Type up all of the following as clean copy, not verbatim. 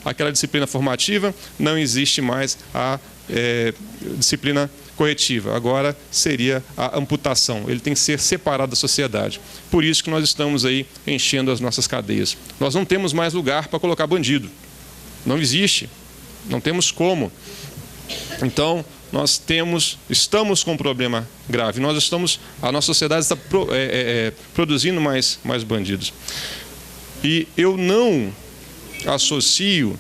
aquela disciplina formativa, não existe mais a disciplina corretiva. Agora seria a amputação. Ele tem que ser separado da sociedade. Por isso que nós estamos aí enchendo as nossas cadeias. Nós não temos mais lugar para colocar bandido. Não existe. Não temos como. Então, nós estamos com um problema grave. A nossa sociedade está produzindo mais bandidos. E eu não associo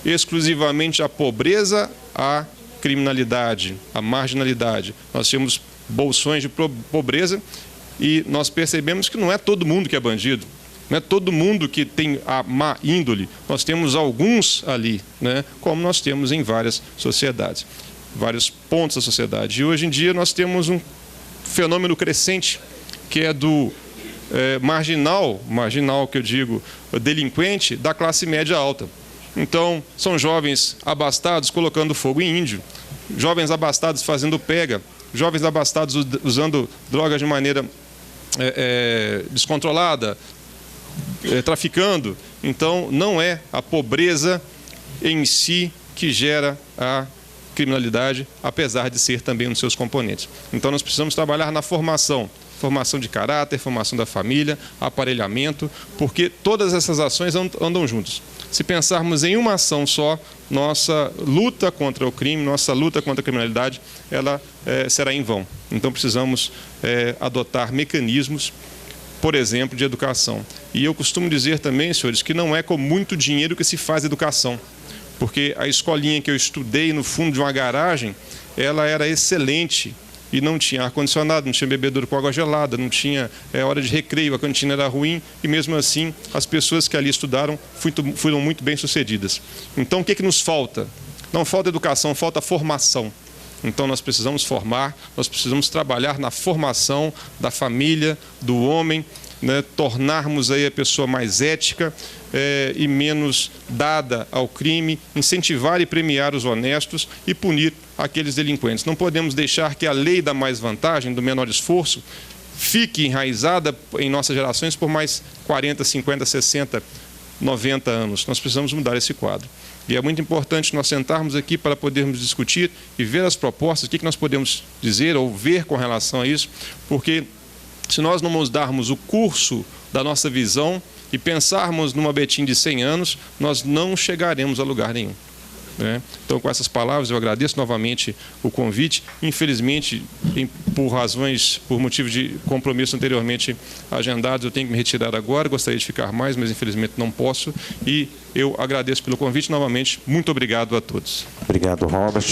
exclusivamente a pobreza à criminalidade, à marginalidade. Nós temos bolsões de pobreza e nós percebemos que não é todo mundo que é bandido, não é todo mundo que tem a má índole. Nós temos alguns ali, né, como nós temos em várias sociedades, vários pontos da sociedade. E hoje em dia nós temos um fenômeno crescente que é do marginal que eu digo, delinquente da classe média alta. Então, são jovens abastados colocando fogo em índio, jovens abastados fazendo pega, jovens abastados usando drogas de maneira descontrolada, traficando. Então, não é a pobreza em si que gera a criminalidade, apesar de ser também um dos seus componentes. Então, nós precisamos trabalhar na formação de caráter, formação da família, aparelhamento, porque todas essas ações andam juntas. Se pensarmos em uma ação só, nossa luta contra o crime, nossa luta contra a criminalidade, ela será em vão. Então precisamos adotar mecanismos, por exemplo, de educação. E eu costumo dizer também, senhores, que não é com muito dinheiro que se faz educação, porque a escolinha que eu estudei no fundo de uma garagem, ela era excelente, e não tinha ar-condicionado, não tinha bebedouro com água gelada, não tinha hora de recreio, a cantina era ruim, e mesmo assim as pessoas que ali estudaram foram muito bem sucedidas. Então o que nos falta? Não falta educação, falta formação. Então nós precisamos formar, nós precisamos trabalhar na formação da família, do homem, né, tornarmos aí a pessoa mais ética e menos dada ao crime, incentivar e premiar os honestos e punir aqueles delinquentes. Não podemos deixar que a lei da mais vantagem, do menor esforço, fique enraizada em nossas gerações por mais 40, 50, 60, 90 anos. Nós precisamos mudar esse quadro. E é muito importante nós sentarmos aqui para podermos discutir e ver as propostas, o que nós podemos dizer ou ver com relação a isso, porque se nós não mudarmos o curso da nossa visão e pensarmos numa Betim de 100 anos, nós não chegaremos a lugar nenhum. Né? Então, com essas palavras, eu agradeço novamente o convite. Infelizmente, por motivo de compromisso anteriormente agendados, eu tenho que me retirar agora. Gostaria de ficar mais, mas infelizmente não posso. E eu agradeço pelo convite novamente. Muito obrigado a todos. Obrigado, Robert.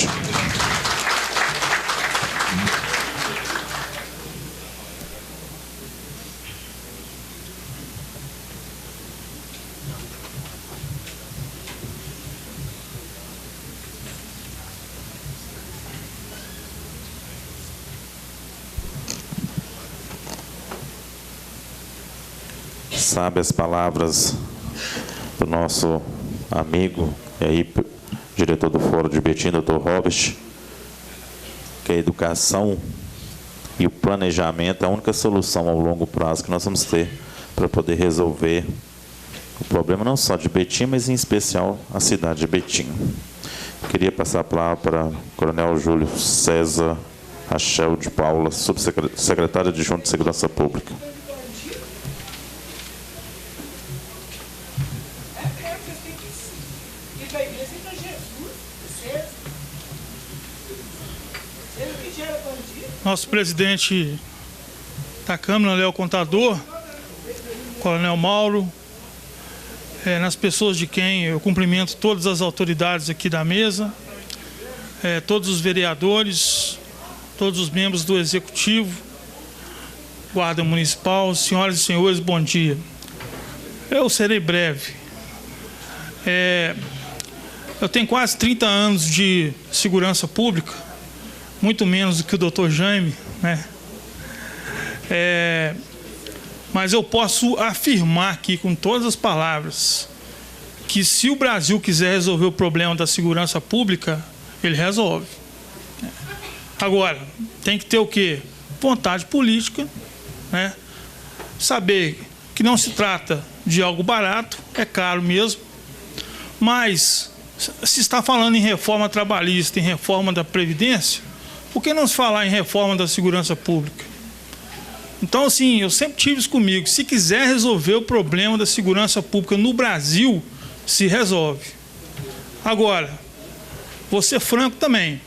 Sabe as palavras do nosso amigo e aí diretor do Fórum de Betim, Dr. Robert, que a educação e o planejamento é a única solução ao longo prazo que nós vamos ter para poder resolver o problema não só de Betim, mas em especial a cidade de Betim. Queria passar a palavra para o Coronel Júlio César Rachel de Paula, subsecretário adjunto de Segurança Pública. Nosso presidente da Câmara, Léo Contador, Coronel Mauro, nas pessoas de quem eu cumprimento todas as autoridades aqui da mesa, todos os vereadores, todos os membros do Executivo, Guarda Municipal, senhoras e senhores, bom dia. Eu serei breve. Eu tenho quase 30 anos de segurança pública, muito menos do que o doutor Jaime, né? Mas eu posso afirmar aqui com todas as palavras que se o Brasil quiser resolver o problema da segurança pública, ele resolve. Agora, tem que ter o quê? Vontade política, né? Saber que não se trata de algo barato, é caro mesmo, Mas, se está falando em reforma trabalhista, em reforma da Previdência, por que não se falar em reforma da segurança pública? Então, assim, eu sempre tive isso comigo. Se quiser resolver o problema da segurança pública no Brasil, se resolve. Agora, vou ser franco também.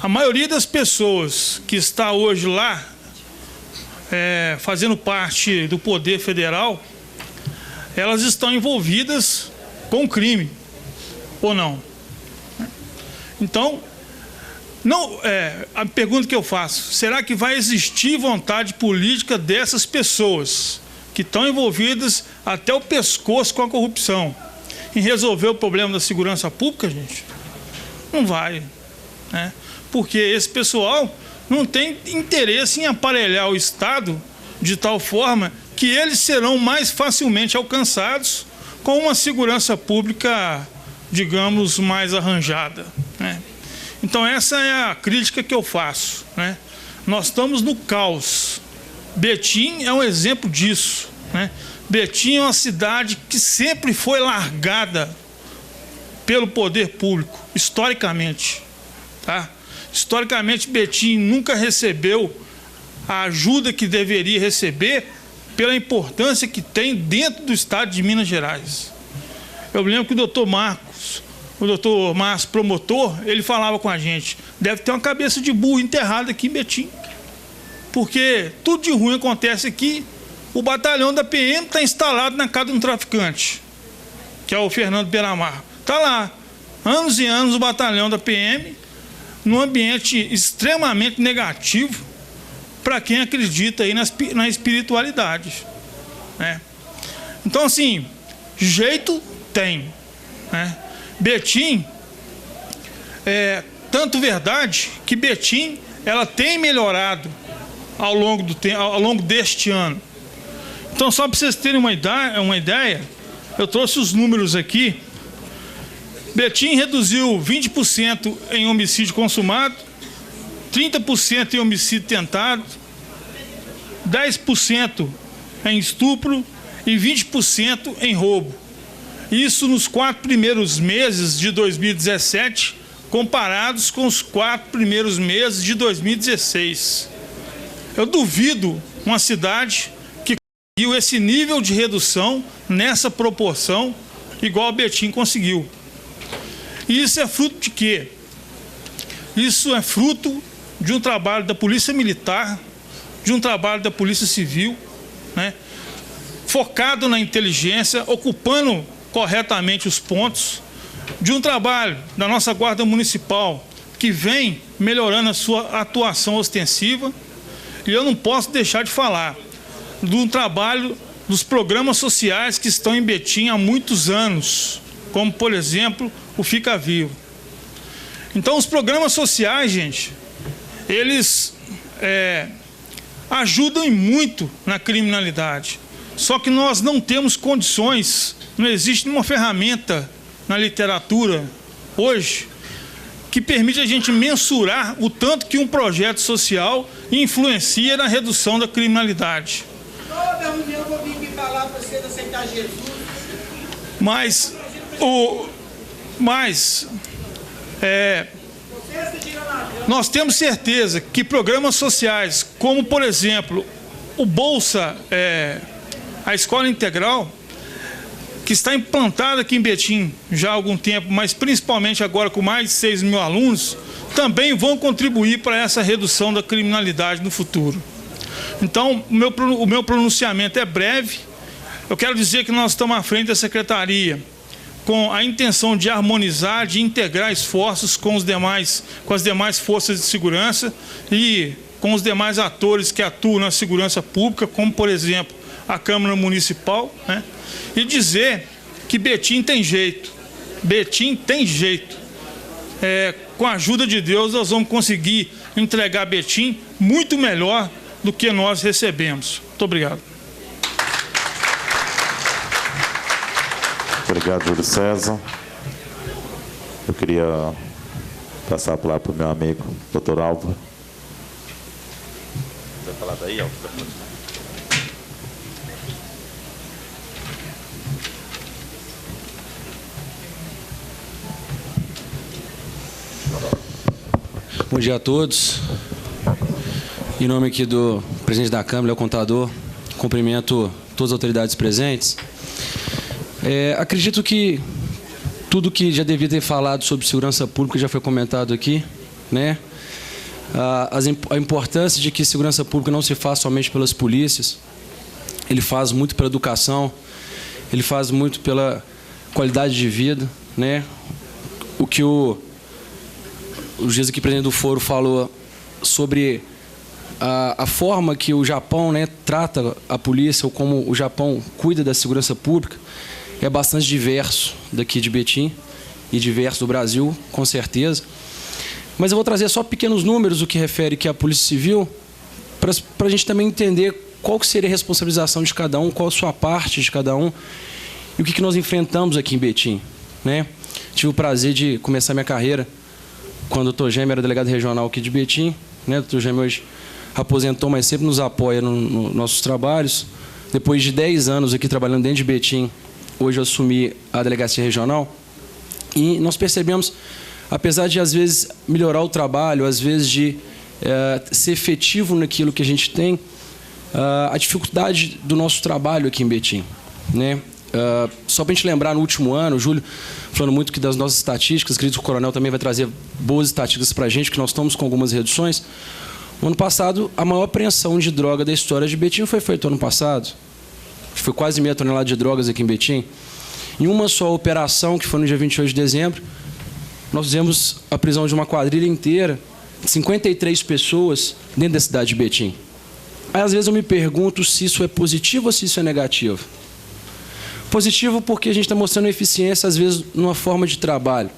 A maioria das pessoas que está hoje lá, fazendo parte do Poder Federal, elas estão envolvidas com crime, ou não? Então, a pergunta que eu faço, será que vai existir vontade política dessas pessoas que estão envolvidas até o pescoço com a corrupção em resolver o problema da segurança pública, gente? Não vai, né? Porque esse pessoal não tem interesse em aparelhar o Estado de tal forma que eles serão mais facilmente alcançados com uma segurança pública, digamos, mais arranjada, né? Então essa é a crítica que eu faço, né? Nós estamos no caos. Betim é um exemplo disso, né? Betim é uma cidade que sempre foi largada pelo poder público, historicamente, tá? Historicamente, Betim nunca recebeu a ajuda que deveria receber pela importância que tem dentro do estado de Minas Gerais. Eu lembro que o doutor Márcio, promotor, ele falava com a gente, deve ter uma cabeça de burro enterrada aqui em Betim, porque tudo de ruim acontece aqui. O batalhão da PM está instalado na casa de um traficante, que é o Fernando Beiramar. Está lá, anos e anos, o batalhão da PM, num ambiente extremamente negativo para quem acredita aí na espiritualidade, né? Então, assim, jeito tem, né? Betim, tanto verdade que Betim, ela tem melhorado ao longo do tempo, ao longo deste ano. Então, só para vocês terem uma ideia, eu trouxe os números aqui. Betim reduziu 20% em homicídio consumado, 30% em homicídio tentado, 10% em estupro e 20% em roubo. Isso nos 4 primeiros meses de 2017, comparados com os 4 primeiros meses de 2016. Eu duvido uma cidade que conseguiu esse nível de redução nessa proporção, igual a Betim conseguiu. E isso é fruto de quê? Isso é fruto de um trabalho da Polícia Militar, de um trabalho da Polícia Civil, né? Focado na inteligência, ocupando corretamente os pontos, de um trabalho da nossa Guarda Municipal, que vem melhorando a sua atuação ostensiva. E eu não posso deixar de falar do trabalho dos programas sociais que estão em Betim há muitos anos, como, por exemplo, o Fica Vivo. Então, os programas sociais, gente, eles ajudam muito na criminalidade. Só que nós não temos condições, não existe nenhuma ferramenta na literatura hoje que permite a gente mensurar o tanto que um projeto social influencia na redução da criminalidade. Toda reunião eu vou vir me falar para vocês aceitar Jesus. Nós temos certeza que programas sociais, como por exemplo o Bolsa, a Escola Integral, que está implantada aqui em Betim já há algum tempo, mas principalmente agora com mais de 6 mil alunos, também vão contribuir para essa redução da criminalidade no futuro. Então, o meu pronunciamento é breve. Eu quero dizer que nós estamos à frente da Secretaria com a intenção de harmonizar, de integrar esforços com as demais forças de segurança e com os demais atores que atuam na segurança pública, como, por exemplo, a Câmara Municipal, né? E dizer que Betim tem jeito. Betim tem jeito. Com a ajuda de Deus, nós vamos conseguir entregar Betim muito melhor do que nós recebemos. Muito obrigado. Obrigado, Júlio César. Eu queria passar a palavra para o meu amigo, doutor Álvaro. Vai falar daí, Álvaro? Bom dia a todos. Em nome aqui do presidente da Câmara, o contador, cumprimento todas as autoridades presentes. Acredito que tudo que já devia ter falado sobre segurança pública já foi comentado aqui, né? A importância de que segurança pública não se faz somente pelas polícias, ele faz muito pela educação, ele faz muito pela qualidade de vida, né? O que os dias aqui, presidente do foro falou sobre a forma que o Japão, né, trata a polícia, ou como o Japão cuida da segurança pública, é bastante diverso daqui de Betim e diverso do Brasil, com certeza. Mas eu vou trazer só pequenos números o que refere que a Polícia Civil, para a gente também entender qual que seria a responsabilização de cada um, qual a sua parte de cada um e o que nós enfrentamos aqui em Betim, né? Tive o prazer de começar minha carreira quando o Dr. Gêmeo era delegado regional aqui de Betim, né? O Dr. Gêmeo hoje aposentou, mas sempre nos apoia nos nossos trabalhos. Depois de 10 anos aqui trabalhando dentro de Betim, hoje eu assumi a delegacia regional e nós percebemos, apesar de às vezes melhorar o trabalho, às vezes de ser efetivo naquilo que a gente tem, a dificuldade do nosso trabalho aqui em Betim, né? Só para a gente lembrar, no último ano, o Júlio falando muito que das nossas estatísticas, acredito que o coronel também vai trazer boas estatísticas para a gente, que nós estamos com algumas reduções. No ano passado, a maior apreensão de droga da história de Betim foi feita ano passado. Foi quase meia tonelada de drogas aqui em Betim. Em uma só operação, que foi no dia 28 de dezembro, nós fizemos a prisão de uma quadrilha inteira, 53 pessoas dentro da cidade de Betim. Aí, às vezes, eu me pergunto se isso é positivo ou se isso é negativo. Positivo porque a gente está mostrando eficiência, às vezes, numa forma de trabalho.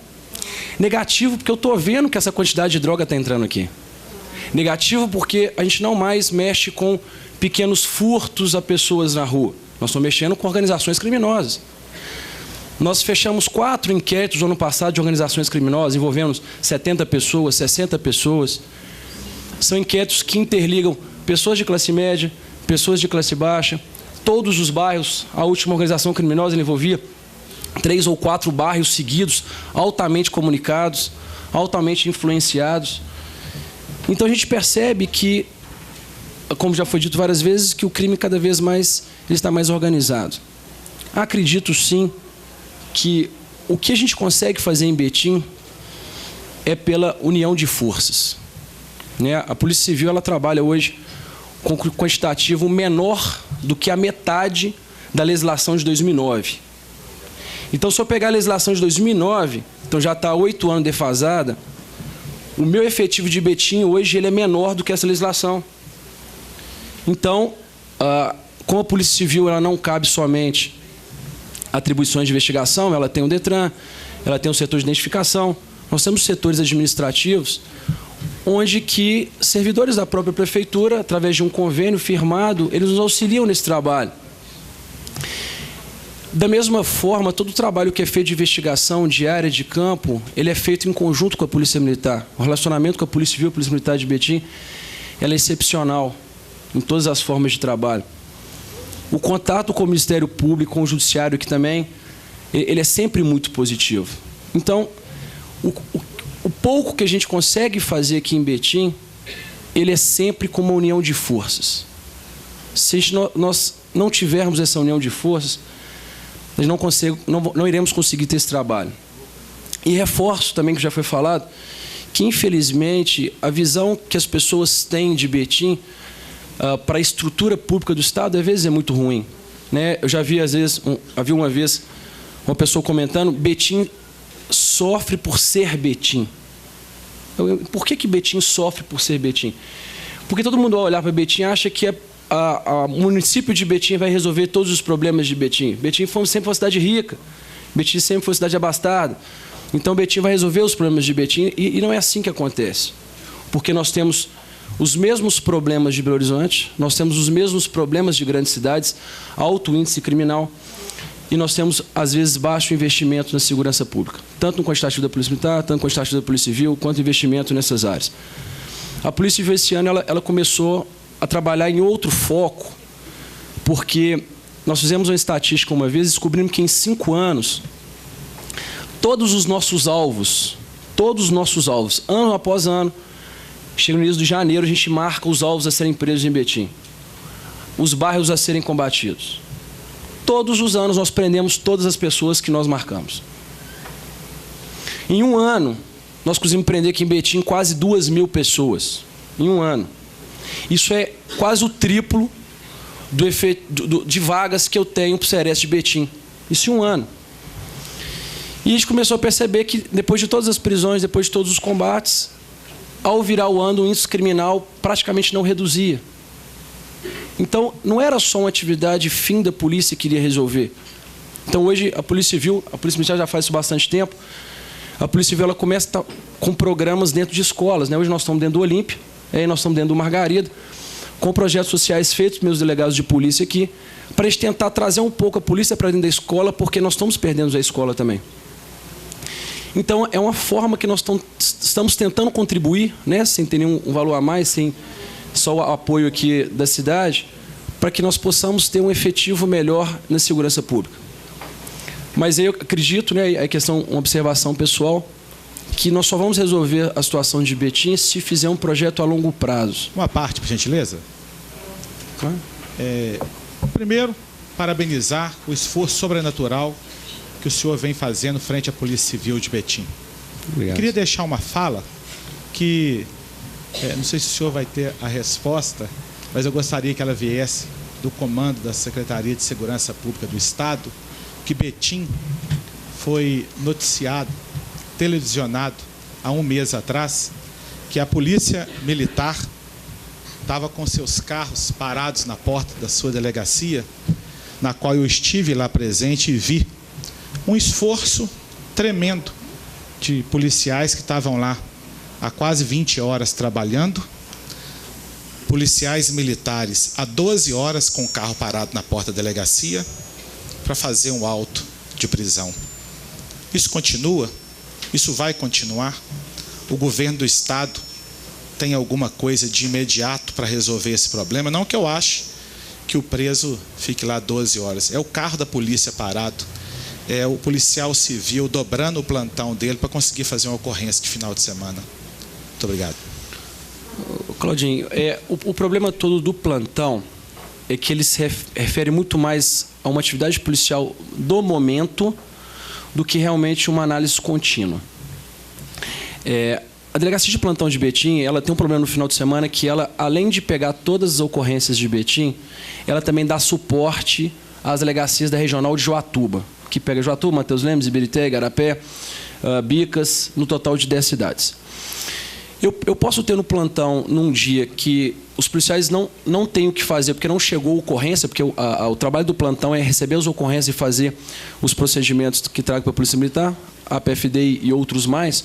Negativo porque eu estou vendo que essa quantidade de droga está entrando aqui. Negativo porque a gente não mais mexe com pequenos furtos a pessoas na rua. Nós estamos mexendo com organizações criminosas. Nós fechamos 4 inquéritos no ano passado de organizações criminosas, envolvendo 70 pessoas, 60 pessoas. São inquéritos que interligam pessoas de classe média, pessoas de classe baixa, todos os bairros. A última organização criminosa envolvia 3 ou 4 bairros seguidos, altamente comunicados, altamente influenciados. Então a gente percebe que, como já foi dito várias vezes, que o crime cada vez mais ele está mais organizado. Acredito sim que o que a gente consegue fazer em Betim é pela união de forças, né? A Polícia Civil ela trabalha hoje com quantitativo menor do que a metade da legislação de 2009. Então, se eu pegar a legislação de 2009, então já está 8 anos defasada, o meu efetivo de Betim hoje ele é menor do que essa legislação. Então, como a Polícia Civil ela não cabe somente atribuições de investigação, ela tem o DETRAN, ela tem o setor de identificação, nós temos setores administrativos onde que servidores da própria prefeitura, através de um convênio firmado, eles nos auxiliam nesse trabalho. Da mesma forma, todo o trabalho que é feito de investigação diária de campo, ele é feito em conjunto com a Polícia Militar. O relacionamento com a Polícia Civil e a Polícia Militar de Betim, ela é excepcional em todas as formas de trabalho. O contato com o Ministério Público, com o Judiciário, que também, ele é sempre muito positivo. Então, o pouco que a gente consegue fazer aqui em Betim, ele é sempre com uma união de forças. Se nós não tivermos essa união de forças, nós não iremos conseguir ter esse trabalho. E reforço também, que já foi falado, que infelizmente a visão que as pessoas têm de Betim para a estrutura pública do Estado, às vezes é muito ruim, né? Eu já vi, às vezes, havia uma vez uma pessoa comentando, Betim sofre por ser Betim. Por que Betim sofre por ser Betim? Porque todo mundo ao olhar para Betim acha que o município de Betim vai resolver todos os problemas de Betim. Betim sempre foi uma cidade rica, Betim sempre foi uma cidade abastada. Então Betim vai resolver os problemas de Betim e não é assim que acontece. Porque nós temos os mesmos problemas de Belo Horizonte, nós temos os mesmos problemas de grandes cidades, alto índice criminal, e nós temos, às vezes, baixo investimento na segurança pública, tanto no quantitativo da Polícia Militar, tanto no quantitativo da Polícia Civil, quanto investimento nessas áreas. A Polícia Civil, esse ano, ela começou a trabalhar em outro foco, porque nós fizemos uma estatística uma vez e descobrimos que em 5 anos, todos os nossos alvos, ano após ano, chega no início de janeiro, a gente marca os alvos a serem presos em Betim, os bairros a serem combatidos. Todos os anos nós prendemos todas as pessoas que nós marcamos. Em um ano, nós conseguimos prender aqui em Betim quase 2.000 pessoas. Em um ano. Isso é quase o triplo de vagas que eu tenho para o Sereste de Betim. Isso em um ano. E a gente começou a perceber que, depois de todas as prisões, depois de todos os combates, ao virar o ano, o índice criminal praticamente não reduzia. Então, não era só uma atividade fim da polícia que iria resolver. Então, hoje, a Polícia Civil, a Polícia Militar já faz isso há bastante tempo, a Polícia Civil ela começa com programas dentro de escolas, né? Hoje nós estamos dentro do Olímpia, aí nós estamos dentro do Margarida, com projetos sociais feitos pelos meus delegados de polícia aqui, para a gente tentar trazer um pouco a polícia para dentro da escola, porque nós estamos perdendo a escola também. Então, é uma forma que nós estamos tentando contribuir, né? Sem ter nenhum valor a mais, sem só o apoio aqui da cidade, para que nós possamos ter um efetivo melhor na segurança pública. Mas eu acredito, né, é questão, uma observação pessoal, que nós só vamos resolver a situação de Betim se fizer um projeto a longo prazo. Uma parte, por gentileza. Claro. Primeiro, parabenizar o esforço sobrenatural que o senhor vem fazendo frente à Polícia Civil de Betim. Obrigado. Queria deixar uma fala que, não sei se o senhor vai ter a resposta, mas eu gostaria que ela viesse do comando da Secretaria de Segurança Pública do Estado, que Betim foi noticiado, televisionado, há um mês atrás, que a Polícia Militar estava com seus carros parados na porta da sua delegacia, na qual eu estive lá presente e vi um esforço tremendo de policiais que estavam lá há quase 20 horas trabalhando, policiais militares há 12 horas com o carro parado na porta da delegacia, para fazer um auto de prisão. Isso continua? Isso vai continuar? O governo do Estado tem alguma coisa de imediato para resolver esse problema? Não que eu ache que o preso fique lá 12 horas. É o carro da polícia parado, é o policial civil dobrando o plantão dele para conseguir fazer uma ocorrência de final de semana. Muito obrigado. Claudinho, o problema todo do plantão é que ele se refere muito mais a uma atividade policial do momento do que realmente uma análise contínua. A Delegacia de Plantão de Betim, ela tem um problema no final de semana que ela, além de pegar todas as ocorrências de Betim, ela também dá suporte às delegacias da Regional de Joatuba, que pega Joatuba, Mateus Lemos, Ibirité, Igarapé, Bicas, no total de 10 cidades. Eu posso ter no plantão, num dia que os policiais não têm o que fazer, porque não chegou a ocorrência, porque o trabalho do plantão é receber as ocorrências e fazer os procedimentos que tragam para a Polícia Militar, a PFD e outros mais.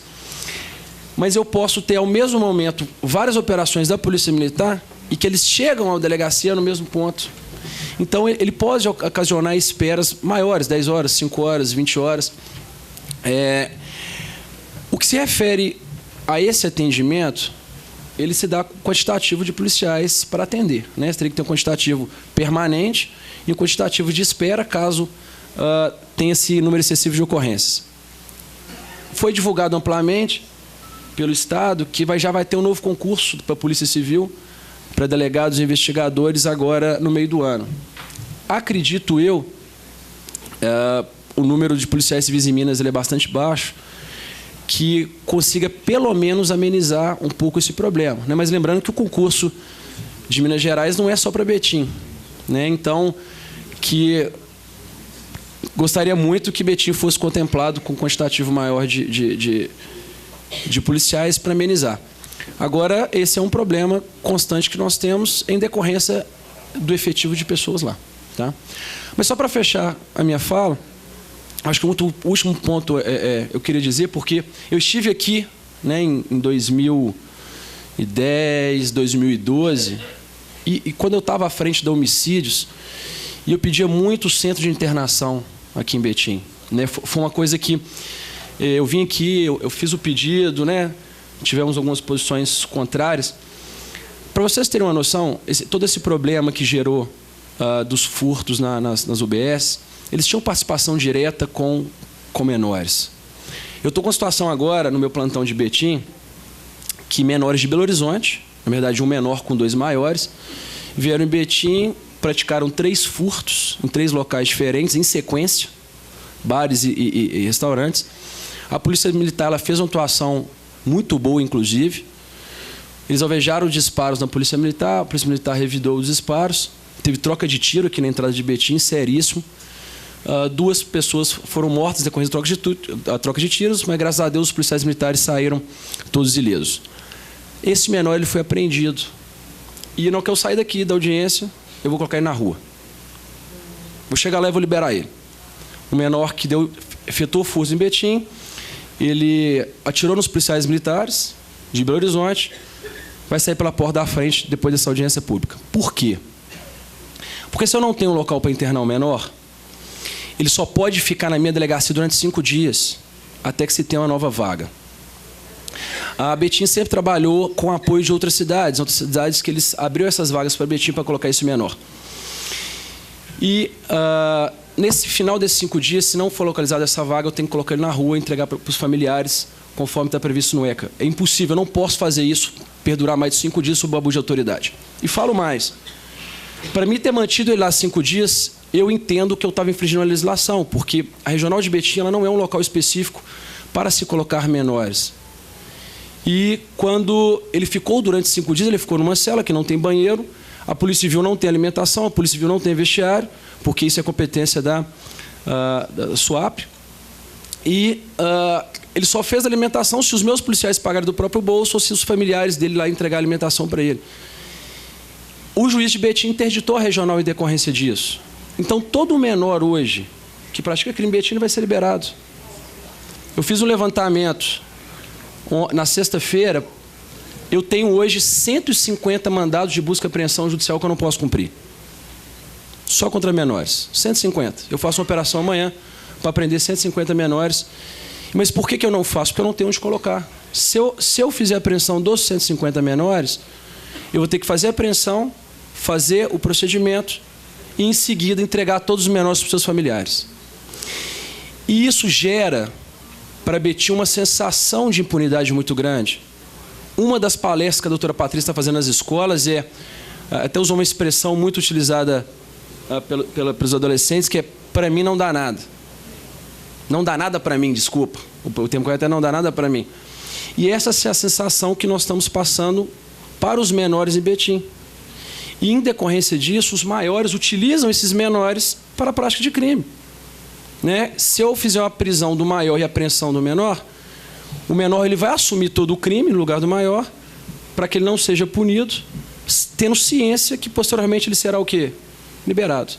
Mas eu posso ter, ao mesmo momento, várias operações da Polícia Militar e que eles chegam à delegacia no mesmo ponto. Então, ele pode ocasionar esperas maiores, 10 horas, 5 horas, 20 horas. O que se refere a esse atendimento, ele se dá quantitativo de policiais para atender, né? Você teria que ter um quantitativo permanente e um quantitativo de espera, caso tenha esse número excessivo de ocorrências. Foi divulgado amplamente pelo Estado que já vai ter um novo concurso para a Polícia Civil, para delegados e investigadores, agora no meio do ano. Acredito eu, o número de policiais civis em Minas ele é bastante baixo, que consiga, pelo menos, amenizar um pouco esse problema, né? Mas lembrando que o concurso de Minas Gerais não é só para Betim, né? Então, gostaria muito que Betim fosse contemplado com um quantitativo maior de policiais para amenizar. Agora, esse é um problema constante que nós temos em decorrência do efetivo de pessoas lá, tá? Mas só para fechar a minha fala, acho que o último ponto eu queria dizer, porque eu estive aqui, né, em 2010, 2012, e quando eu estava à frente da Homicídios, e eu pedia muito o centro de internação aqui em Betim, né? Foi uma coisa que eu vim aqui, eu fiz o pedido, né? Tivemos algumas posições contrárias. Para vocês terem uma noção, todo esse problema que gerou dos furtos nas UBS, eles tinham participação direta com menores. Eu estou com a situação agora, no meu plantão de Betim, que menores de Belo Horizonte, na verdade um menor com 2 maiores, vieram em Betim, praticaram 3 furtos em 3 locais diferentes, em sequência, bares e restaurantes. A Polícia Militar ela fez uma atuação muito boa, inclusive. Eles alvejaram disparos na Polícia Militar, a Polícia Militar revidou os disparos, teve troca de tiro aqui na entrada de Betim, seríssimo. 2 pessoas foram mortas decorrendo da troca de tiros, mas graças a Deus os policiais militares saíram todos ilesos. Esse menor ele foi apreendido. E não que eu sair daqui da audiência, eu vou colocar ele na rua. Vou chegar lá e vou liberar ele. O menor que efetuou furto em Betim, ele atirou nos policiais militares de Belo Horizonte, vai sair pela porta da frente depois dessa audiência pública. Por quê? Porque se eu não tenho um local para internar o menor, ele só pode ficar na minha delegacia durante 5 dias, até que se tenha uma nova vaga. A Betim sempre trabalhou com apoio de outras cidades que eles abriram essas vagas para Betim para colocar esse menor. E nesse final desses 5 dias, se não for localizada essa vaga, eu tenho que colocar ele na rua e entregar para os familiares, conforme está previsto no ECA. É impossível, eu não posso fazer isso, perdurar mais de 5 dias sob o abuso de autoridade. E falo mais. Para mim ter mantido ele lá 5 dias, eu entendo que eu estava infringindo a legislação, porque a Regional de Betim ela não é um local específico para se colocar menores. E quando ele ficou durante 5 dias, ele ficou numa cela que não tem banheiro, a Polícia Civil não tem alimentação, a Polícia Civil não tem vestiário, porque isso é competência da SUAP. E ele só fez alimentação se os meus policiais pagarem do próprio bolso ou se os familiares dele lá entregar alimentação para ele. O juiz de Betim interditou a regional em decorrência disso. Então, todo menor hoje que pratica crime em Betim vai ser liberado. Eu fiz um levantamento na sexta-feira. Eu tenho hoje 150 mandados de busca e apreensão judicial que eu não posso cumprir. Só contra menores. 150. Eu faço uma operação amanhã para prender 150 menores. Mas por que eu não faço? Porque eu não tenho onde colocar. Se eu fizer a apreensão dos 150 menores, eu vou ter que fazer a apreensão, fazer o procedimento e, em seguida, entregar todos os menores para os seus familiares. E isso gera, para Betim, uma sensação de impunidade muito grande. Uma das palestras que a doutora Patrícia está fazendo nas escolas até usou uma expressão muito utilizada pelos adolescentes, que é, para mim não dá nada. Não dá nada para mim, desculpa. O termo correto é não dá nada para mim. E essa é a sensação que nós estamos passando para os menores em Betim. E, em decorrência disso, os maiores utilizam esses menores para a prática de crime. Né? Se eu fizer uma prisão do maior e apreensão do menor, o menor ele vai assumir todo o crime no lugar do maior, para que ele não seja punido, tendo ciência que, posteriormente, ele será o quê? Liberado.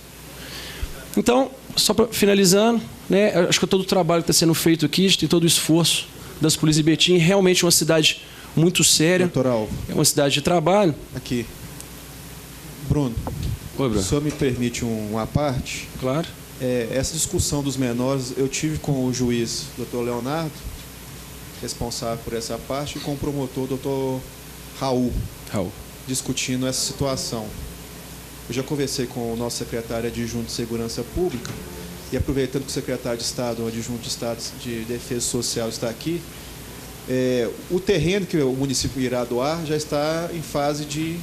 Então, só finalizando, né, acho que todo o trabalho que está sendo feito aqui, tem todo o esforço das polícias de Betim, realmente uma cidade muito séria. Doutor, é uma cidade de trabalho. Aqui. Bruno, oi, Bruno. O senhor me permite uma parte? Claro. Essa discussão dos menores, eu tive com o juiz, doutor Leonardo, responsável por essa parte, e com o promotor, doutor Raul, discutindo essa situação. Eu já conversei com o nosso secretário adjunto de Segurança Pública, e aproveitando que o secretário de Estado, o adjunto de Estado de Defesa Social está aqui, o terreno que o município irá doar já está em fase de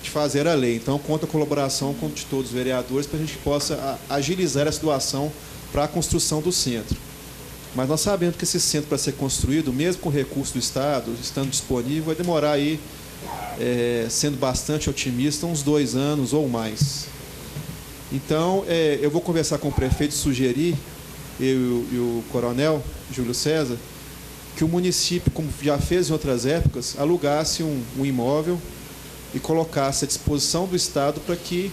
fazer a lei. Então, conta a colaboração de todos os vereadores para a gente possa agilizar essa doação para a construção do centro. Mas nós sabemos que esse centro, para ser construído, mesmo com recurso do Estado, estando disponível, vai demorar aí, sendo bastante otimista, uns 2 anos ou mais. Então, eu vou conversar com o prefeito e sugerir, eu e o coronel Júlio César, que o município, como já fez em outras épocas, alugasse um imóvel e colocasse à disposição do Estado para que,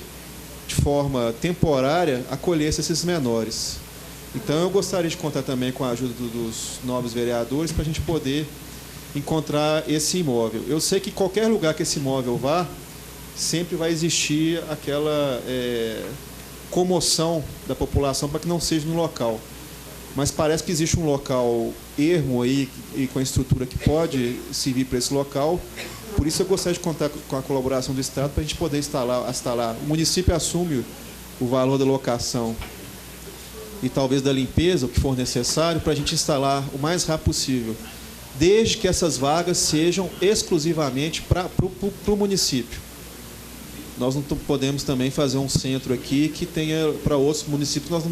de forma temporária, acolhesse esses menores. Então, eu gostaria de contar também com a ajuda dos nobres vereadores para a gente poder encontrar esse imóvel. Eu sei que qualquer lugar que esse imóvel vá, sempre vai existir aquela comoção da população para que não seja no local. Mas parece que existe um local ermo aí e com a estrutura que pode servir para esse local. Por isso eu gostaria de contar com a colaboração do Estado para a gente poder instalar. O município assume o valor da locação e talvez da limpeza, o que for necessário, para a gente instalar o mais rápido possível. desde que essas vagas sejam exclusivamente para o município. Nós não podemos também fazer um centro aqui que tenha para outros municípios, nós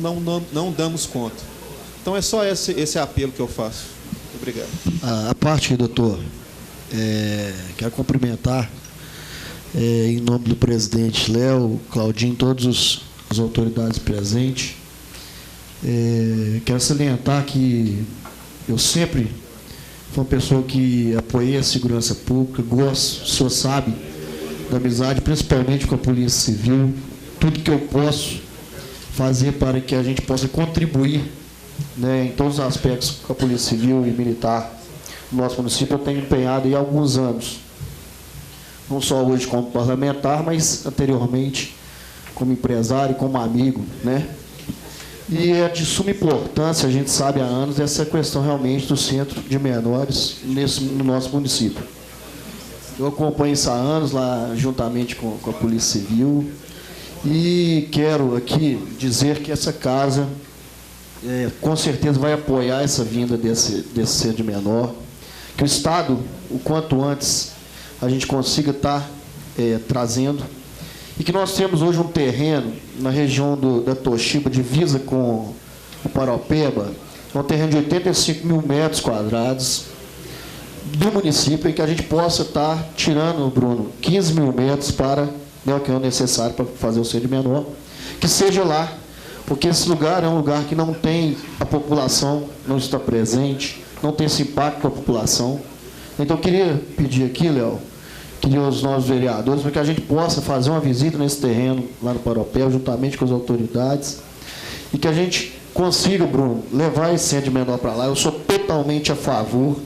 não damos conta. Então é só esse apelo que eu faço. Obrigado. A parte, doutor, quero cumprimentar, em nome do presidente Léo, Claudinho, todas as autoridades presentes. Quero salientar que eu sempre fui uma pessoa que apoiei a segurança pública, gosto, o senhor sabe, da amizade, principalmente com a Polícia Civil, tudo que eu posso fazer para que a gente possa contribuir, né, em todos os aspectos com a Polícia Civil e Militar no nosso município, eu tenho empenhado há alguns anos, não só hoje como parlamentar, mas anteriormente como empresário, como amigo, né? E é de suma importância, a gente sabe há anos, essa questão realmente do centro de menores no nosso município. Eu acompanho isso há anos, lá juntamente com a Polícia Civil, e quero aqui dizer que essa casa, com certeza, vai apoiar essa vinda desse centro de menor, que o Estado, o quanto antes, a gente consiga estar trazendo, e que nós temos hoje um terreno na região da Toshiba, divisa com o Paraupeba, um terreno de 85 mil metros quadrados, do município, em que a gente possa estar tirando, Bruno, 15 mil metros para, né, o que é necessário para fazer o centro de menor, que seja lá, porque esse lugar é um lugar que não tem a população, não está presente, não tem esse impacto com a população. Então, eu queria pedir aqui, Léo, queria os nossos vereadores, para que a gente possa fazer uma visita nesse terreno, lá no Paraupeba, juntamente com as autoridades, e que a gente consiga, Bruno, levar esse centro de menor para lá. Eu sou totalmente a favor.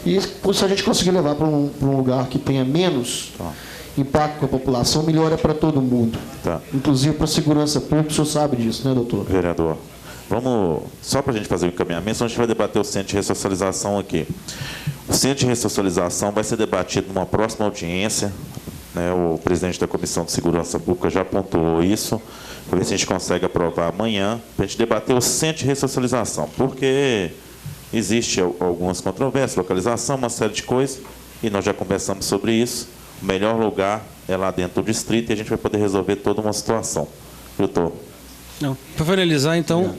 E se a gente conseguir levar para um lugar que tenha menos impacto com a população, melhor é para todo mundo. Tá. Inclusive para a segurança pública, o senhor sabe disso, né, doutor? Vereador, vamos, só para a gente fazer o encaminhamento, senão a gente vai debater o centro de ressocialização aqui. O centro de ressocialização vai ser debatido numa próxima audiência, né, o presidente da Comissão de Segurança Pública já pontuou isso, para ver se a gente consegue aprovar amanhã, para a gente debater o centro de ressocialização, porque existe algumas controvérsias, localização, uma série de coisas, e nós já conversamos sobre isso. O melhor lugar é lá dentro do distrito e a gente vai poder resolver toda uma situação. Doutor. Não. Para finalizar, então...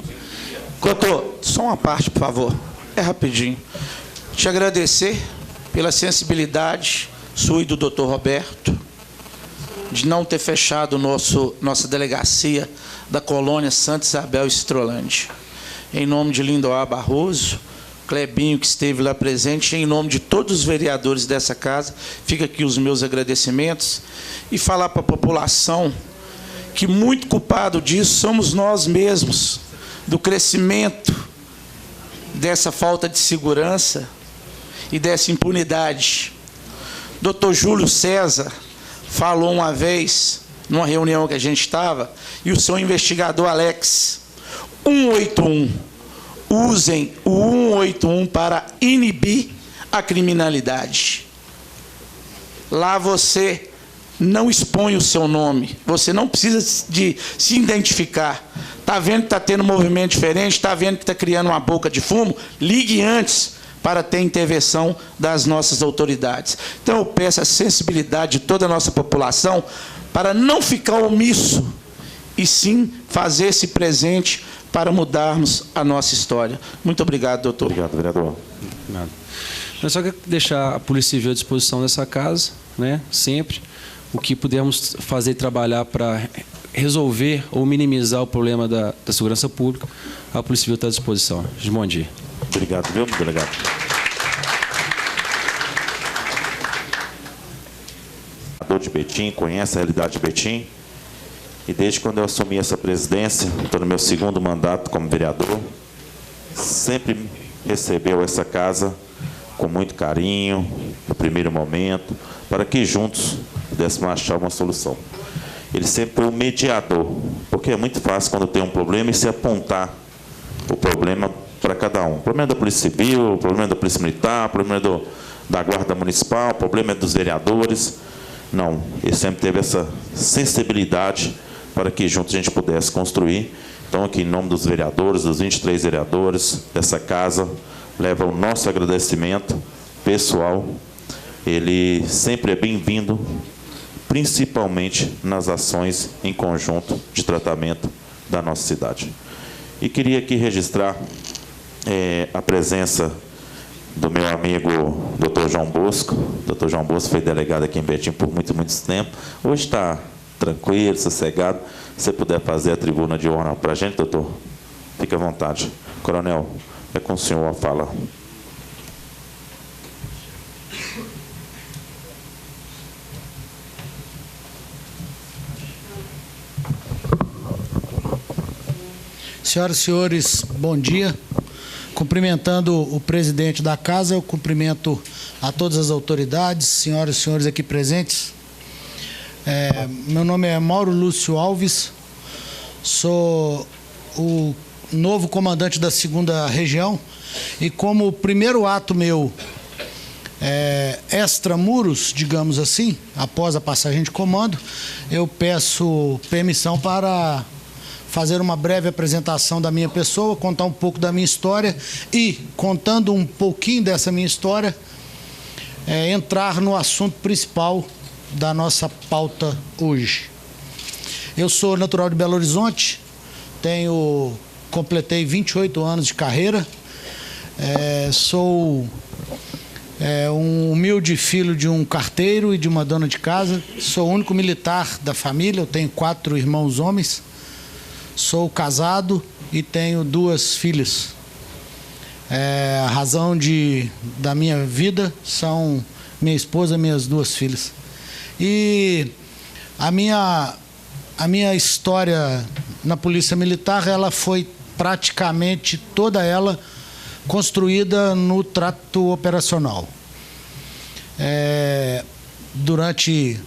Doutor, só uma parte, por favor. É rapidinho. Te agradecer pela sensibilidade sua e do doutor Roberto, de não ter fechado nossa delegacia da colônia Santa Isabel Estrolândia. Em nome de Lindoá Barroso, Clebinho, que esteve lá presente, em nome de todos os vereadores dessa casa, fica aqui os meus agradecimentos, e falar para a população que muito culpado disso somos nós mesmos, do crescimento dessa falta de segurança e dessa impunidade. Dr. Júlio César falou uma vez, numa reunião que a gente estava, e o seu investigador Alex, 181. Usem o 181 para inibir a criminalidade. Lá você não expõe o seu nome, você não precisa de se identificar. Está vendo que está tendo um movimento diferente, está vendo que está criando uma boca de fumo? Ligue antes para ter intervenção das nossas autoridades. Então eu peço a sensibilidade de toda a nossa população para não ficar omisso, e sim fazer esse presente para mudarmos a nossa história. Muito obrigado, doutor. Obrigado, vereador. Nada. Eu só quero deixar a Polícia Civil à disposição dessa casa, né? Sempre. O que pudermos fazer e trabalhar para resolver ou minimizar o problema da segurança pública, a Polícia Civil está à disposição. Bom dia. Obrigado, viu, delegado? De Betim, conhece a realidade de Betim. E desde quando eu assumi essa presidência, estou no meu segundo mandato como vereador, sempre recebeu essa casa com muito carinho, no primeiro momento, para que juntos pudéssemos achar uma solução. Ele sempre foi um mediador, porque é muito fácil quando tem um problema e se apontar o problema para cada um. O problema é da Polícia Civil, o problema é da Polícia Militar, o problema é da Guarda Municipal, o problema é dos vereadores. Não, ele sempre teve essa sensibilidade para que juntos a gente pudesse construir. Então, aqui em nome dos vereadores, dos 23 vereadores dessa casa, leva o nosso agradecimento pessoal, ele sempre é bem-vindo, principalmente nas ações em conjunto de tratamento da nossa cidade. E queria aqui registrar a presença do meu amigo Dr. João Bosco. Dr. João Bosco foi delegado aqui em Betim por muito tempo. Hoje está tranquilo, sossegado. Se você puder fazer a tribuna de honra para a gente, doutor, fique à vontade. Coronel, é com o senhor a fala. Senhoras e senhores, bom dia. Cumprimentando o presidente da casa, eu cumprimento a todas as autoridades, senhoras e senhores aqui presentes. Meu nome é Mauro Lúcio Alves, sou o novo comandante da 2ª Região e como primeiro ato meu extramuros, digamos assim, após a passagem de comando, eu peço permissão para fazer uma breve apresentação da minha pessoa, contar um pouco da minha história e, contando um pouquinho dessa minha história, entrar no assunto principal da nossa pauta hoje. Eu sou natural de Belo Horizonte, completei 28 anos de carreira, sou um humilde filho de um carteiro e de uma dona de casa, sou o único militar da família, eu tenho 4 irmãos homens, sou casado e tenho 2 filhas. A razão da minha vida são minha esposa e minhas 2 filhas. E a minha história na Polícia Militar, ela foi praticamente toda ela construída no trato operacional. Durante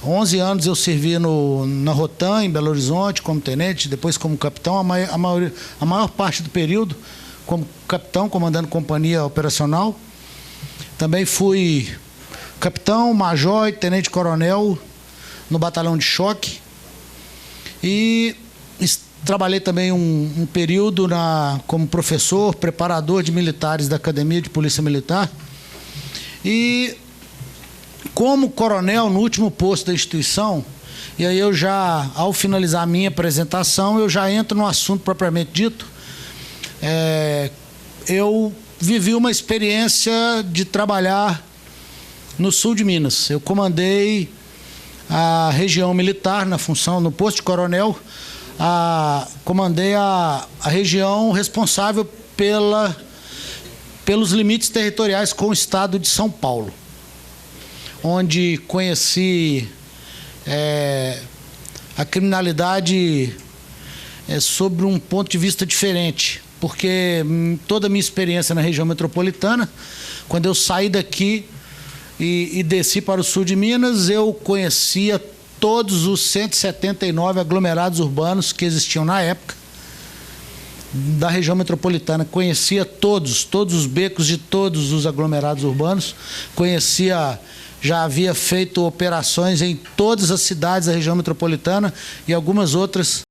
11 anos eu servi na Rotan, em Belo Horizonte, como tenente, depois como capitão, a maior parte do período como capitão, comandando companhia operacional. Também fui capitão, major e tenente-coronel no batalhão de choque. E trabalhei também um período como professor, preparador de militares da Academia de Polícia Militar. E como coronel no último posto da instituição, e aí ao finalizar a minha apresentação, eu já entro no assunto propriamente dito. Eu vivi uma experiência de trabalhar no sul de Minas. Eu comandei a região militar na função, no posto de coronel, comandei a região responsável pelos limites territoriais com o estado de São Paulo, onde conheci a criminalidade sob um ponto de vista diferente, porque toda a minha experiência na região metropolitana, quando eu saí daqui e desci para o sul de Minas, eu conhecia todos os 179 aglomerados urbanos que existiam na época da região metropolitana. Conhecia todos os becos de todos os aglomerados urbanos, já havia feito operações em todas as cidades da região metropolitana e algumas outras